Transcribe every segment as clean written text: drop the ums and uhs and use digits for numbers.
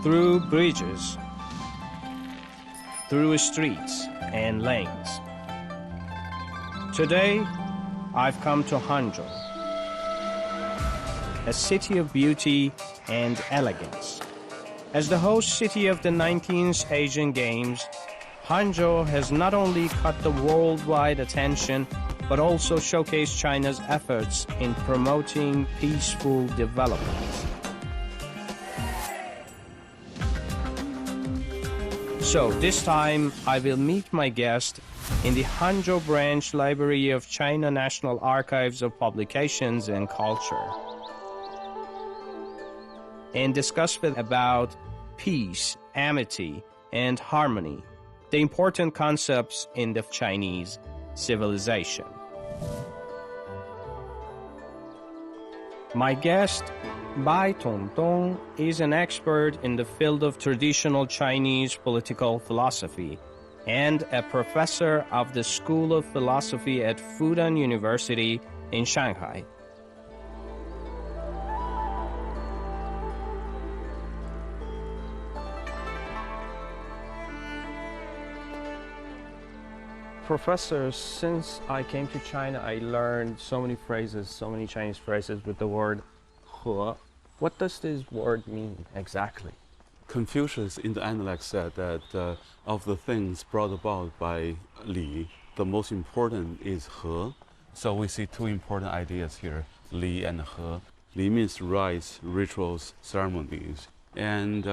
through bridges, through streets and lanes. Today, I've come to Hangzhou, a city of beauty and elegance. As the host city of the 19th Asian Games, Hangzhou has not only caught the worldwide attention, but also showcased China's efforts in promoting peaceful development. So this time, I will meet my guest in the Hangzhou Branch Library of China National Archives of Publications and Culture, and discuss with about peace, amity, and harmony, the important concepts in the Chinese civilization. My guest, Bai Tongdong, is an expert in the field of traditional Chinese political philosophy and a professor of the School of Philosophy at Fudan University in Shanghai. Professor, since I came to China, I learned so many phrases, so many Chinese phrases with the word "he." What does this word mean exactly? Confucius in the Analect said that of the things brought about by Li, the most important is he. So we see two important ideas here, Li and he. Li means rites, rituals, ceremonies. And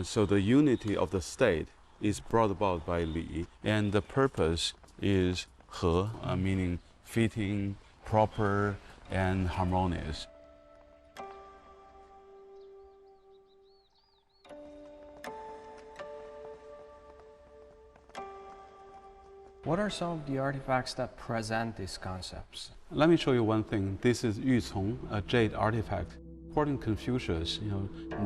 so the unity of the state is brought about by Li, and the purpose is he, meaning fitting, proper, and harmonious. What are some of the artifacts that present these concepts? Let me show you one thing. This is Yuzong, a jade artifact. According to Confucius,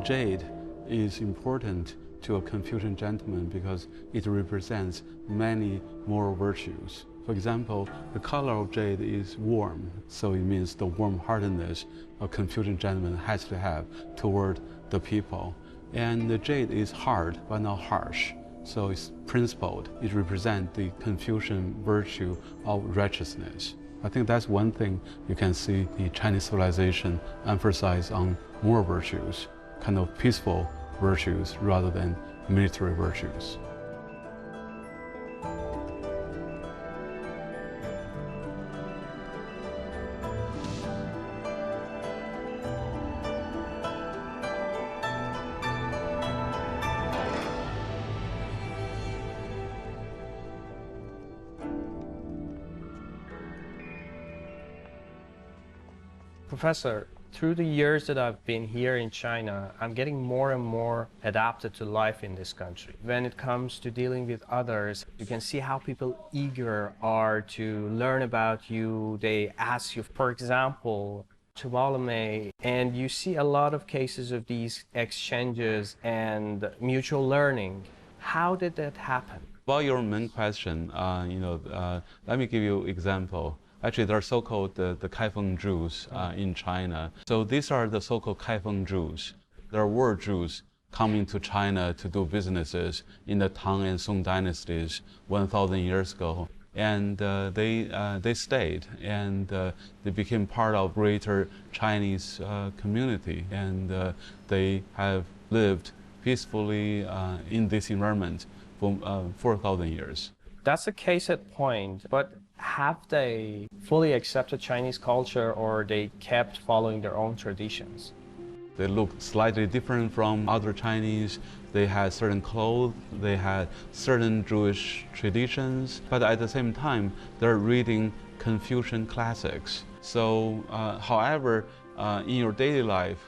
jade is important to a Confucian gentleman because it represents many moral virtues. For example, the color of jade is warm, so it means the warm-heartedness a Confucian gentleman has to have toward the people. And the jade is hard but not harsh, so it's principled. It represents the Confucian virtue of righteousness. I think that's one thing you can see the Chinese civilization emphasize on moral virtues, kind of peaceful virtues rather than military virtues. Professor, through the years that I've been here in China, I'm getting more and more adapted to life in this country. When it comes to dealing with others, you can see how people eager are to learn about you. They ask you, for example, Tuvalame, and you see a lot of cases of these exchanges and mutual learning. How did that happen? About your main question, let me give you an example. Actually, there are so-called the Kaifeng Jews in China. So these are the so-called Kaifeng Jews. There were Jews coming to China to do businesses in the Tang and Song dynasties 1,000 years ago. And they stayed, and they became part of greater Chinese community. And they have lived peacefully in this environment for 4,000 years. That's the case at point, but have they fully accepted Chinese culture, or they kept following their own traditions? They looked slightly different from other Chinese. They had certain clothes, they had certain Jewish traditions, but at the same time, they're reading Confucian classics. So, however, in your daily life,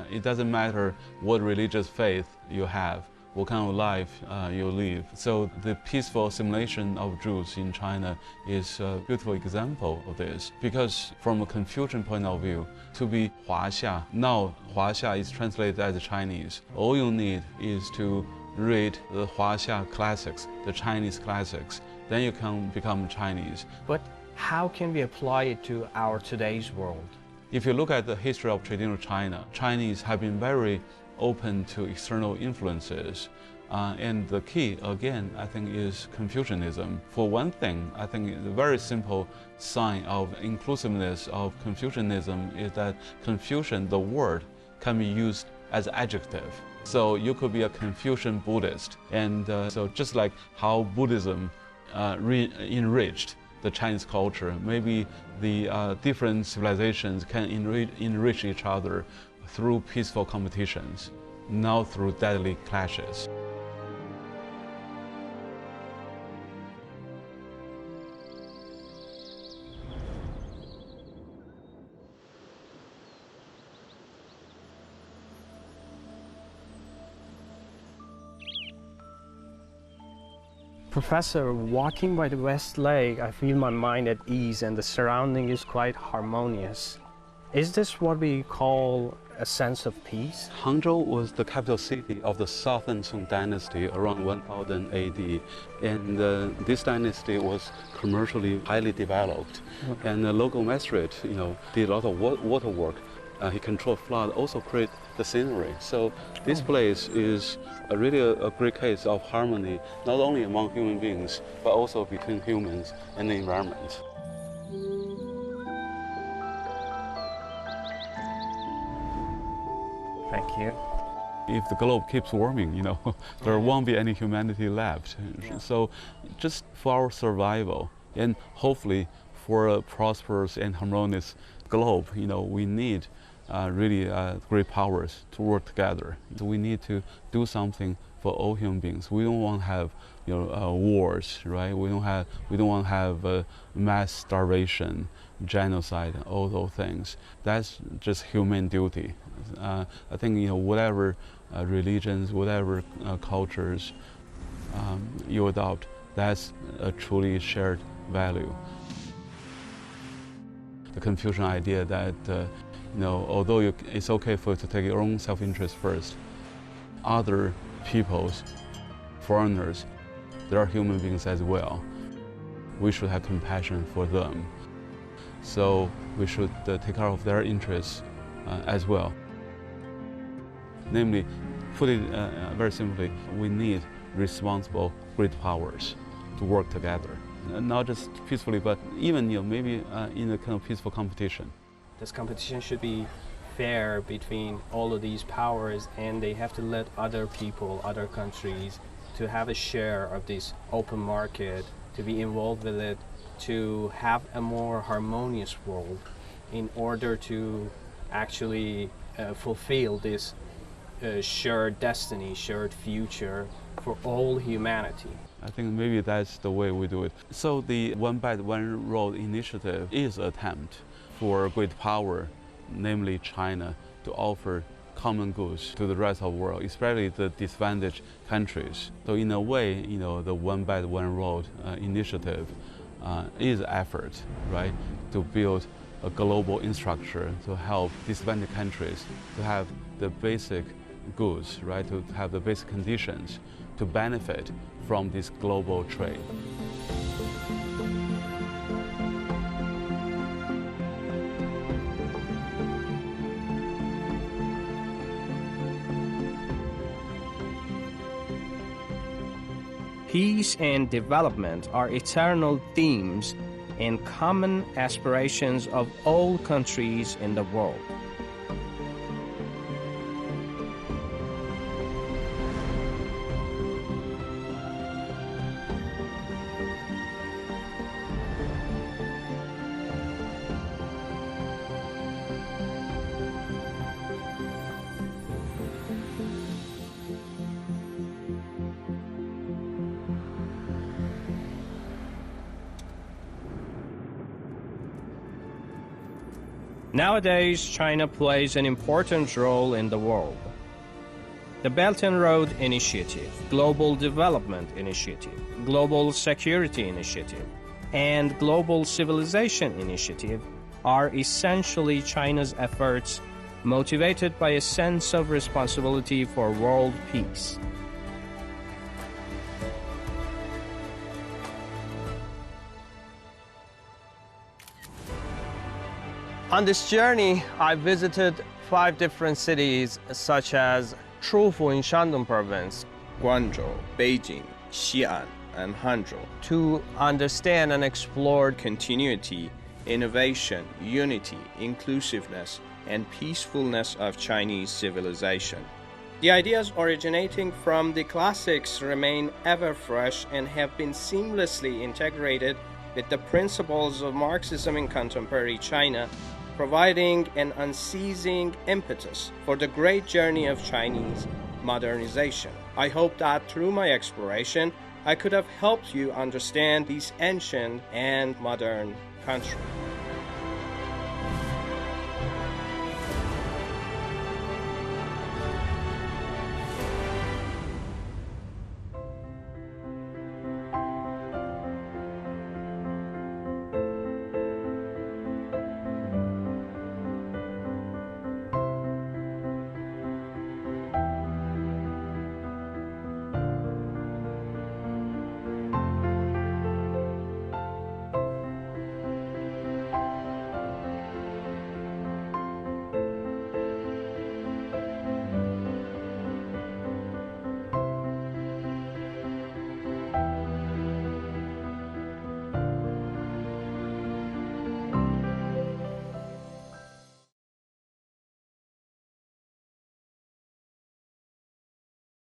it doesn't matter what religious faith you have, what kind of life you live. So the peaceful assimilation of Jews in China is a beautiful example of this. Because from a Confucian point of view, to be Huaxia, now Huaxia is translated as Chinese. All you need is to read the Huaxia classics, the Chinese classics, then you can become Chinese. But how can we apply it to our today's world? If you look at the history of traditional China, Chinese have been very open to external influences. And the key, again, I think, is Confucianism. For one thing, I think the very simple sign of inclusiveness of Confucianism is that Confucian, the word, can be used as adjective. So you could be a Confucian Buddhist. And so just like how Buddhism enriched the Chinese culture, maybe the different civilizations can enrich each other through peaceful competitions, not through deadly clashes. Professor, walking by the West Lake, I feel my mind at ease and the surrounding is quite harmonious. Is this what we call a sense of peace? Hangzhou was the capital city of the Southern Song dynasty around 1000 AD. And this dynasty was commercially highly developed. And the local magistrate, did a lot of water work. He controlled flood, also create the scenery. So this place is really a great case of harmony, not only among human beings, but also between humans and the environment. Thank you. If the globe keeps warming, there won't be any humanity left. So just for our survival and hopefully for a prosperous and harmonious globe, we need really great powers to work together. So we need to do something for all human beings. We don't want to have wars, right? We don't want to have mass starvation, genocide, all those things. That's just human duty. I think whatever religions, whatever cultures you adopt, that's a truly shared value. The Confucian idea that although it's okay for you to take your own self-interest first, other peoples, foreigners, they are human beings as well. We should have compassion for them. So we should take care of their interests as well. Namely, put it very simply, we need responsible great powers to work together. Not just peacefully, but even maybe in a kind of peaceful competition. This competition should be fair between all of these powers, and they have to let other people, other countries, to have a share of this open market, to be involved with it, to have a more harmonious world in order to actually fulfill this shared destiny, shared future for all humanity. I think maybe that's the way we do it. So the One Belt One Road initiative is an attempt for a great power, namely China, to offer common goods to the rest of the world, especially the disadvantaged countries. So in a way, the One Belt One Road initiative is an effort, right, to build a global infrastructure to help disadvantaged countries to have the basic goods, right, to have the basic conditions to benefit from this global trade. Peace and development are eternal themes and common aspirations of all countries in the world. Nowadays, China plays an important role in the world. The Belt and Road Initiative, Global Development Initiative, Global Security Initiative, and Global Civilization Initiative are essentially China's efforts motivated by a sense of responsibility for world peace. On this journey, I visited 5 different cities such as 出府in Shandong province, Guangzhou, Beijing, Xi'an, and Hangzhou. to understand and explore Continuity, innovation, unity, inclusiveness, and peacefulness of Chinese civilization. The ideas originating from the classics remain ever fresh and have been seamlessly integrated with the principles of Marxism in contemporary China, providing an unceasing impetus for the great journey of Chinese modernization. I hope that through my exploration, I could have helped you understand this ancient and modern country.